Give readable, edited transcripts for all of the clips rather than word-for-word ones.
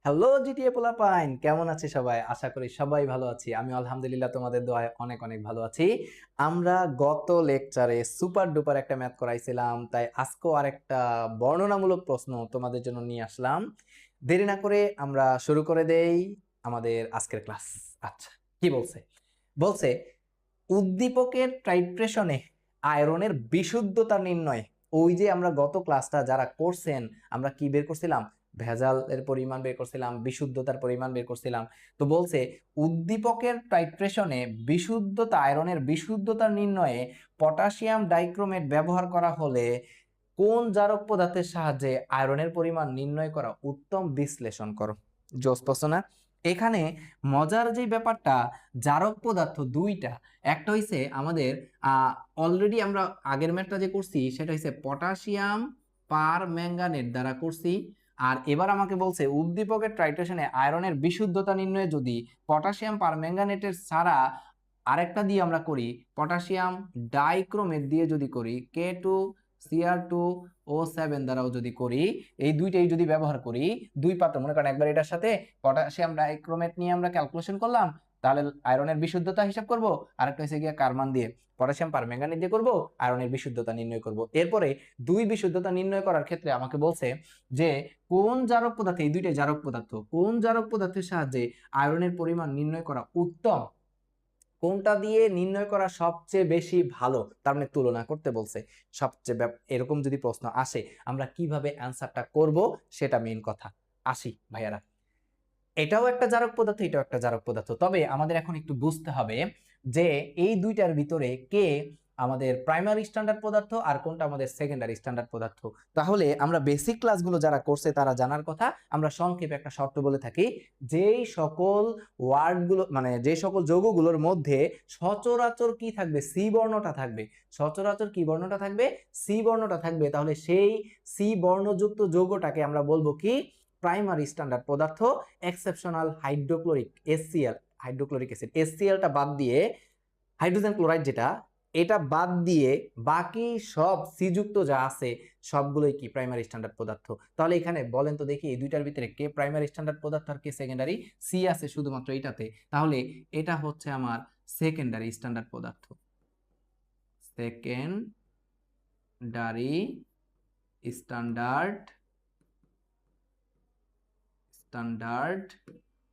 Hello GTA পোলাপাইন, কেমন আছে সবাই? আশা করি সবাই ভালো আছি। আমি আলহামদুলিল্লাহ তোমাদের দোয়ায় অনেক অনেক ভালো আছি। আমরা গত লেকচারে সুপার ডুপার একটা ম্যাথ করাইছিলাম, তাই আজকেও আরেকটা বর্ণনামূলক প্রশ্ন তোমাদের জন্য নিয়ে আসলাম। দেরি না করে আমরা শুরু করে দেই আমাদের আজকের ক্লাস। আচ্ছা, কি বলছে? বলছে উদ্দীপকের টাইট্রেশনে আয়রনের বিশুদ্ধতা নির্ণয়। ওই যে আমরা গত ক্লাসটা যারা করছেন, আমরা কি বের করছিলাম? ভেজালের পরিমাণ বের করছিলাম, বিশুদ্ধতার পরিমাণ বের করছিলাম। তো বলছে উদ্দীপকের টাইট্রেশনে বিশুদ্ধতা, আয়রনের বিশুদ্ধতা নির্ণয়ে পটাশিয়াম ডাইক্রোমেট ব্যবহার করা হলে কোন জারক পদার্থের সাহায্যে আয়রনের পরিমাণ নির্ণয় করা উত্তম? বিশ্লেষণ করো। জোস প্রশ্ন না? এখানে মজার যে ব্যাপারটা, জারক পদার্থ দুইটা। একটা হইছে আমাদের অলরেডি আমরা আগের ম্যাথটা যে করছি সেটা হইছে পটাশিয়াম পার ম্যাঙ্গানেট দ্বারা করছি। আর এবার আমাকে বলছে উদ্দীপকের টাইট্রেশনে আয়রনের বিশুদ্ধতা নির্ণয়ে যদি পটাশিয়াম পার ম্যাঙ্গানেটের ছাড়া আরেকটা দিয়ে আমরা করি, পটাশিয়াম ডাইক্রোমেট দিয়ে যদি করি, K2Cr2O7 দ্বারাও যদি করি, এই দুইটাই যদি ব্যবহার করি, দুই পাত্র, মনে করেন একবার এটার সাথে পটাশিয়াম ডাইক্রোমেট নিয়ে আমরা ক্যালকুলেশন করলাম, তাহলে আয়রনের বিশুদ্ধতা হিসাব করব। আরেকটা হচ্ছে গিয়ে কার্মান দিয়ে পটাশিয়াম পারম্যাঙ্গানেট দিয়ে করব, আয়রনের বিশুদ্ধতা নির্ণয় করব। এরপরে দুই বিশুদ্ধতা নির্ণয় করার ক্ষেত্রে আমাকে বলছে যে কোন জারক পদার্থ, এই দুইটাই জারক পদার্থ, কোন জারক পদার্থের সাহায্যে আয়রনের পরিমাণ নির্ণয় করা উত্তম, কোনটা দিয়ে নির্ণয় করা সবচেয়ে বেশি ভালো, তার মানে তুলনা করতে বলছে। সবচেয়ে এরকম যদি প্রশ্ন আসে আমরা কিভাবে অ্যান্সারটা করব সেটা মেইন কথা। আসি ভাইয়ারা, এটাও একটা জারক পদার্থ, এটাও একটা জারক পদার্থ। তবে আমাদের এখন একটু বুঝতে হবে যে এই দুইটার ভিতরে কে আমাদের প্রাইমারি স্ট্যান্ডার্ড পদার্থ আর কোনটা আমাদের সেকেন্ডারি স্ট্যান্ডার্ড পদার্থ। তাহলে আমরা বেসিক ক্লাসগুলো যারা করছে তারা জানার কথা। আমরা সংক্ষেপে একটা শর্ত বলে থাকি, যেই সকল ওয়ার্ডগুলো মানে যে সকল যৌগগুলোর মধ্যে সচরাচর কি থাকবে? সি বর্ণটা থাকবে। সচরাচর কি বর্ণটা থাকবে? সি বর্ণটা থাকবে। তাহলে সেই সি বর্ণযুক্ত যৌগটাকে আমরা বলবো কি? প্রাইমারি স্ট্যান্ডার্ড পদার্থ। Exceptional hydrochloric HCl, hydrochloric acid, এসসিএলটা বাদ দিয়ে, হাইড্রোজেন ক্লোরাইড যেটা, এটা বাদ দিয়ে বাকি সব সিযুক্ত যা আছে সবগুলোই কি? প্রাইমারি স্ট্যান্ডার্ড পদার্থ। তাহলে এখানে বলেন তো দেখি এই দুইটার ভিতরে কে প্রাইমারি স্ট্যান্ডার্ড পদার্থ আর কে সেকেন্ডারি? সি আছে শুধুমাত্র এটাতে, তাহলে এটা হচ্ছে আমার সেকেন্ডারি স্ট্যান্ডার্ড পদার্থ। সেকেন্ডারি স্ট্যান্ডার্ড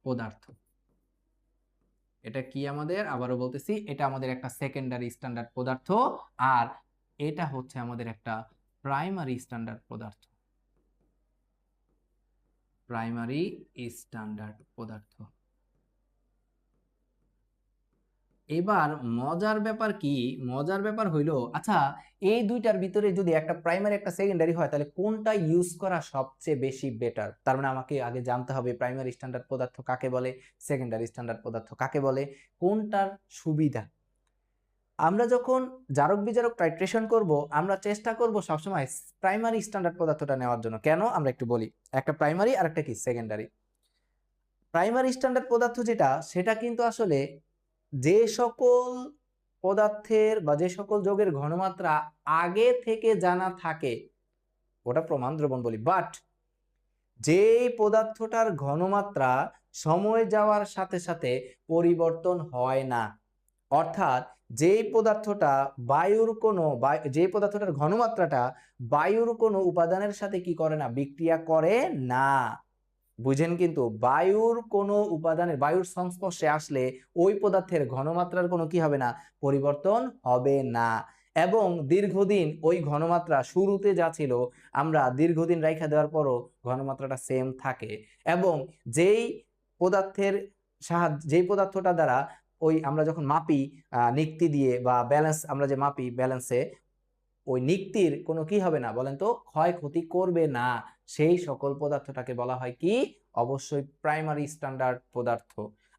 পদার্থ। এটা কি আমাদের? আবারও বলতেছি, এটা আমাদের একটা সেকেন্ডারি স্ট্যান্ডার্ড পদার্থ, আর এটা হচ্ছে আমাদের একটা প্রাইমারি স্ট্যান্ডার্ড পদার্থ। প্রাইমারি স্ট্যান্ডার্ড পদার্থ। এবার মজার ব্যাপার কি? মজার ব্যাপার হইলো, আচ্ছা এই দুইটার ভিতরে যদি একটা প্রাইমারি একটা সেকেন্ডারি হয় তাহলে কোনটা ইউজ করা সবচেয়ে বেশি বেটার? তার মানে আমাকে আগে জানতে হবে প্রাইমারি স্ট্যান্ডার্ড পদার্থ কাকে বলে, সেকেন্ডারি স্ট্যান্ডার্ড পদার্থ কাকে বলে, কোনটার সুবিধা। আমরা যখন জারক বিজারক টাইট্রেশন করব আমরা চেষ্টা করব সবসময় প্রাইমারি স্ট্যান্ডার্ড পদার্থটা নেওয়ার জন্য। কেন? আমরা একটু বলি, একটা প্রাইমারি আর একটা কি? সেকেন্ডারি। প্রাইমারি স্ট্যান্ডার্ড পদার্থ যেটা, সেটা কিন্তু আসলে যে সকল পদার্থের বা যে সকল যৌগের ঘনমাত্রা আগে থেকে জানা থাকে ওটা প্রমাণ দ্রবণ বলি। বাট যেই পদার্থটার ঘনমাত্রা সময় যাওয়ার সাথে সাথে পরিবর্তন হয় না, অর্থাৎ যেই পদার্থটা বায়ুর কোনো যে পদার্থটার ঘনমাত্রাটা বায়ুর কোনো উপাদানের সাথে কি করে না? বিক্রিয়া করে না। বুঝেন? কিন্তু বায়ুর কোনো উপাদানের, বায়ুর সংস্পর্শে আসলে ওই পদার্থের ঘনমাত্রার কোনো কি হবে না? পরিবর্তন হবে না। এবং দীর্ঘদিন ওই ঘনমাত্রা শুরুতে যা ছিল আমরা দীর্ঘদিন রাইখা দেওয়ার পরও ঘনমাত্রাটা সেম থাকে। এবং যেই পদার্থের সাহায্যে, যেই পদার্থটা দ্বারা ওই আমরা যখন মাপি নিক্তি দিয়ে বা ব্যালেন্স, আমরা যে মাপি ব্যালেন্সে, ওই নিক্তির কোনো কি হবে না বলেন তো? ক্ষয়ক্ষতি করবে না। সেই সকল পদার্থটাকে বলা হয় কি? অবশ্যই প্রাইমারি স্ট্যান্ডার্ড পদার্থ।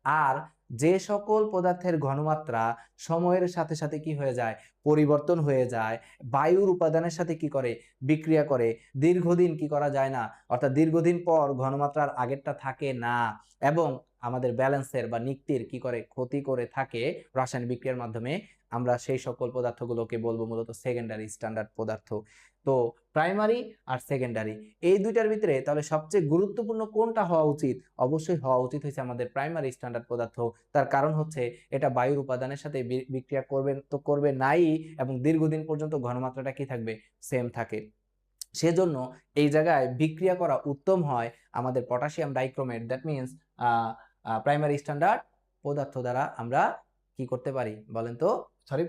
আর যে সকল পদার্থের ঘনমাত্রা সময়ের সাথে সাথে কি হয়ে যায়? পরিবর্তন হয়ে যায়, বায়ুর উপাদানের সাথে কি করে? বিক্রিয়া করে, দীর্ঘদিন কি করা যায় না, অর্থাৎ দীর্ঘদিন পর ঘনমাত্রার আগেরটা থাকে না, এবং আমাদের ব্যালেন্সের বা নিক্তির কি করে? ক্ষতি করে থাকে রাসায়নিক বিক্রিয়ার মাধ্যমে, আমরা সেই সকল পদার্থগুলোকে বলবো মূলত সেকেন্ডারি স্ট্যান্ডার্ড পদার্থ। তো প্রাইমারি আর সেকেন্ডারি এই দুইটার ভিতরে তাহলে সবচেয়ে গুরুত্বপূর্ণ কোনটা হওয়া উচিত? অবশ্যই হওয়া উচিত হচ্ছে আমাদের প্রাইমারি স্ট্যান্ডার্ড পদার্থ। তার কারণ হচ্ছে এটা বায়ুর উপাদানের সাথে বিক্রিয়া করবে নাই, এবং দীর্ঘদিন পর্যন্ত ঘনমাত্রাটা কি থাকবে? সেম থাকে। সেজন্য এই জায়গায় বিক্রিয়া করা উত্তম হয় আমাদের potassium dichromate, that means primary standard পদার্থ দ্বারা আমরা কি করতে পারি বলেন তো? সরি,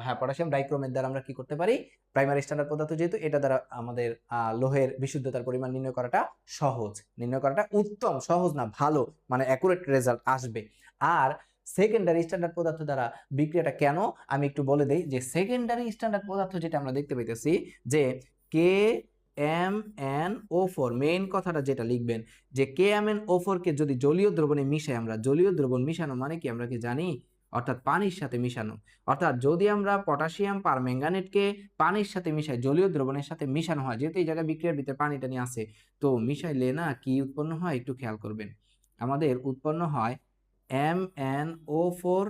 হ্যাঁ, পটাশিয়াম ডাইক্রোমেট দ্বারা আমরা কি করতে পারি? প্রাইমারি স্ট্যান্ডার্ড পদার্থ যেহেতু, এটা দ্বারা আমাদের লোহের বিশুদ্ধতার পরিমাণ নির্ণয় করাটা সহজ, নির্ণয় করাটা উত্তম, সহজ না ভালো, মানে অ্যাকুরেট রেজাল্ট আসবে। আর সেকেন্ডারি স্ট্যান্ডার্ড পদার্থ দ্বারা বিক্রিয়াটা কেন আমি একটু বলে দেই, যে সেকেন্ডারি স্ট্যান্ডার্ড পদার্থ যেটা আমরা দেখতে পাইতেছি যে KMnO4, মেইন কথাটা যেটা লিখবেন যে KMnO4 কে যদি জলীয় দ্রবণে মিশাই আমরা, জলীয় দ্রবণ মিশানো মানে কি আমরা কি জানি? অর্থাৎ পানির সাথে মিশানো। অর্থাৎ যদি আমরা পটাশিয়াম পারম্যাঙ্গানেটকে পানির সাথে মিশাই, জলীয় দ্রবণের সাথে মিশানো হয়, যেহেতু এই জায়গায় বিক্রিয়ার ভিতরে পানি টানি আছে, তো মিশাইলে না কি উৎপন্ন হয় একটু খেয়াল করবেন। আমাদের উৎপন্ন হয় MnO4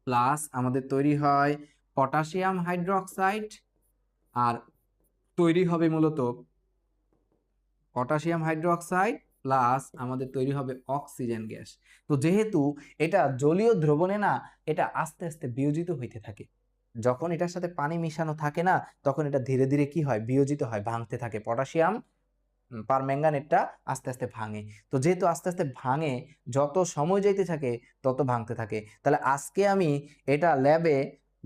প্লাস আমাদের তৈরি হয় পটাশিয়াম হাইড্রোক্সাইড, আর তৈরি হবে মূলত পটাশিয়াম হাইড্রোক্সাইড প্লাস আমাদের তৈরি হবে অক্সিজেন গ্যাস। তো যেহেতু এটা জলীয় দ্রবণে না, এটা আস্তে আস্তে বিয়োজিত হইতে থাকে। যখন এটার সাথে পানি মিশানো থাকে না, তখন এটা ধীরে ধীরে কি হয়? বিয়োজিত হয়, ভাঙতে থাকে। পটাশিয়াম পারম্যাঙ্গানেটটা আস্তে আস্তে ভাঙে। তো যেহেতু আস্তে আস্তে ভাঙে, যত সময় যাইতে থাকে তত ভাঙতে থাকে। তাহলে আজকে আমি এটা ল্যাবে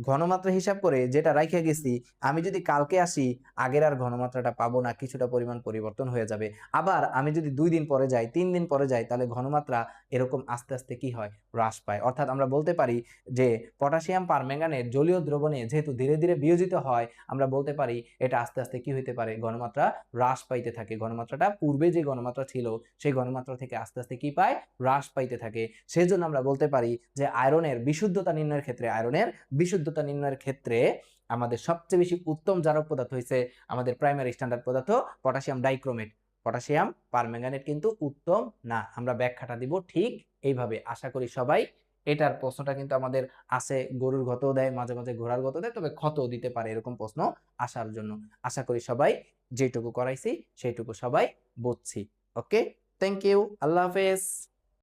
ঘনমাত্রা হিসাব করে যেটা রাইখা গেছি, আমি যদি কালকে আসি আগের আর ঘনমাত্রাটা পাবো না, কিছুটা পরিমাণ পরিবর্তন হয়ে যাবে। আবার আমি যদি 2 দিন পরে যাই, 3 দিন পরে যাই, তাহলে ঘনমাত্রা এরকম আস্তে আস্তে কি হয়? হ্রাস পায়। অর্থাৎ আমরা বলতে পারি যে পটাশিয়াম পারম্যাঙ্গানেট জলীয় দ্রবণে যেহেতু ধীরে ধীরে বিয়োজিত হয়, আমরা বলতে পারি এটা আস্তে আস্তে কি হইতে পারে? ঘনমাত্রা হ্রাস পাইতে থাকে। ঘনমাত্রাটা পূর্বে যে ঘনমাত্রা ছিল সেই ঘনমাত্রা থেকে আস্তে আস্তে কি পায়? হ্রাস পাইতে থাকে। সেজন্য আমরা বলতে পারি যে আয়রনের বিশুদ্ধতা নির্ণয়ের ক্ষেত্রে আমাদের সবচেয়ে বেশি উত্তম জারক পদার্থ হইছে আমাদের প্রাইমারি স্ট্যান্ডার্ড পদার্থ পটাশিয়াম ডাইক্রোমেট। পটাশিয়াম পারম্যাঙ্গানেট কিন্তু উত্তম না। আমরা ব্যাখ্যাটা দিব ঠিক এইভাবে। আশা করি সবাই, এটার প্রশ্নটা কিন্তু আমাদের আসে, গরুর গতও দেয়, মাঝে মাঝে ঘোড়ার গত দেয়, তবে ক্ষতও দিতে পারে এরকম প্রশ্ন আসার জন্য। আশা করি সবাই যেটুকু করাইছি সেইটুকু সবাই বুঝছি। ওকে, থ্যাংক ইউ, আল্লাহ হাফেজ।